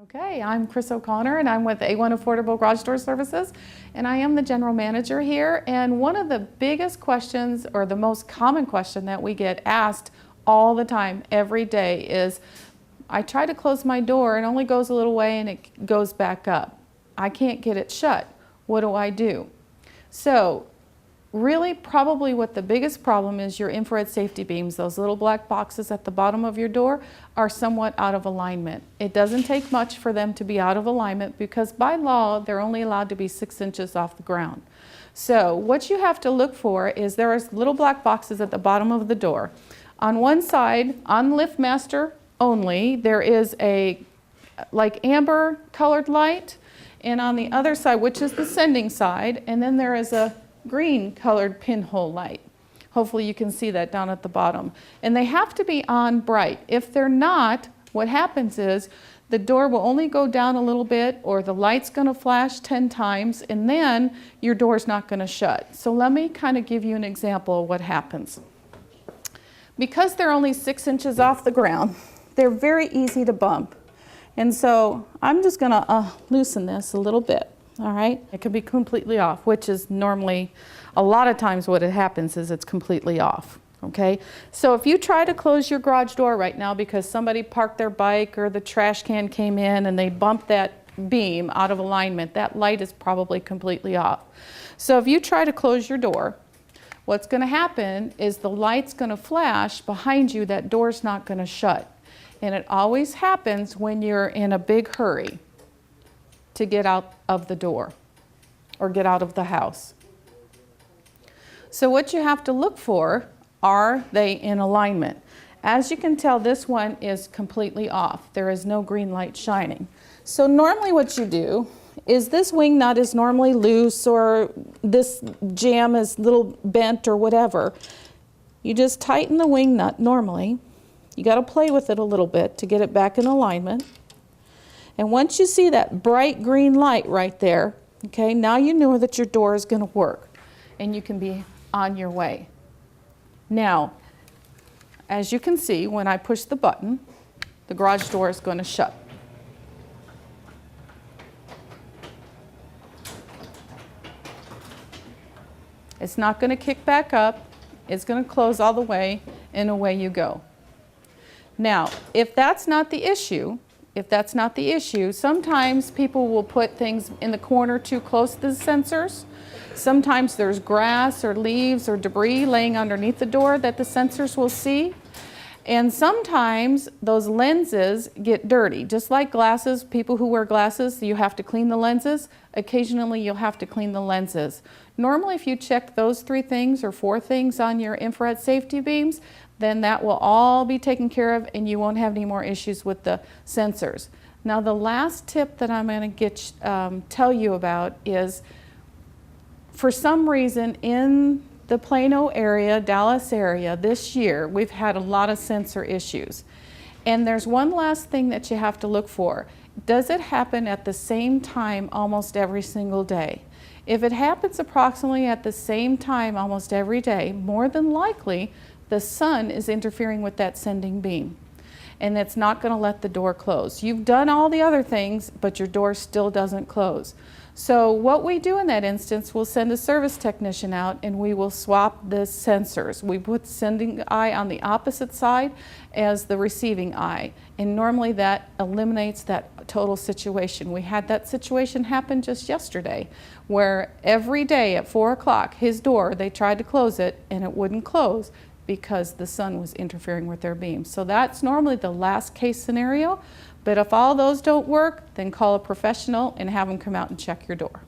Okay, I'm Chris O'Connor and I'm with A1 Affordable Garage Door Services and I am the general manager here. And one of the biggest questions, or the most common question that we get asked all the time, every day, is I try to close my door and it only goes a little way and it goes back up. I can't get it shut. What do I do? So really, probably what the biggest problem is, your infrared safety beams, those little black boxes at the bottom of your door, are somewhat out of alignment. It doesn't take much for them to be out of alignment because by law, they're only allowed to be 6 inches off the ground. So what you have to look for is there are little black boxes at the bottom of the door. On one side, on LiftMaster only, there is a like amber colored light, and on the other side, which is the sending side, and then there is a green colored pinhole light. Hopefully you can see that down at the bottom. And they have to be on bright. If they're not, what happens is the door will only go down a little bit, or the light's going to flash 10 times, and then your door's not going to shut. So let me kind of give you an example of what happens. Because they're only 6 inches off the ground, they're very easy to bump. And so I'm just going to loosen this a little bit. All right, it can be completely off, which is normally, a lot of times what it happens is it's completely off, okay? So if you try to close your garage door right now because somebody parked their bike or the trash can came in and they bumped that beam out of alignment, that light is probably completely off. So if you try to close your door, what's going to happen is the light's going to flash behind you, that door's not going to shut. And it always happens when you're in a big hurry to get out of the door or get out of the house. So what you have to look for, are they in alignment? As you can tell, this one is completely off. There is no green light shining. So normally what you do is this wing nut is normally loose, or this jam is a little bent or whatever. You just tighten the wing nut normally. You got to play with it a little bit to get it back in alignment. And once you see that bright green light right there, okay, now you know that your door is going to work and you can be on your way. Now, as you can see, when I push the button, the garage door is going to shut. It's not going to kick back up. It's going to close all the way, and away you go. Now, if that's not the issue, sometimes people will put things in the corner too close to the sensors. Sometimes there's grass or leaves or debris laying underneath the door that the sensors will see. And sometimes those lenses get dirty. Just like glasses, people who wear glasses, you have to clean the lenses. Occasionally you'll have to clean the lenses. Normally if you check those 3 things or 4 things on your infrared safety beams, then that will all be taken care of and you won't have any more issues with the sensors. Now the last tip that I'm going to tell you about is, for some reason in the Plano area, Dallas area, this year we've had a lot of sensor issues. And there's one last thing that you have to look for. Does it happen at the same time almost every single day? If it happens approximately at the same time almost every day, more than likely the sun is interfering with that sending beam, and it's not going to let the door close. You've done all the other things, but your door still doesn't close. So what we do in that instance, we'll send a service technician out and we will swap the sensors. We put the sending eye on the opposite side as the receiving eye, and normally that eliminates that total situation. We had that situation happen just yesterday where every day at 4 o'clock his door, they tried to close it and it wouldn't close because the sun was interfering with their beam. So that's normally the last case scenario, but if all those don't work, then call a professional and have them come out and check your door.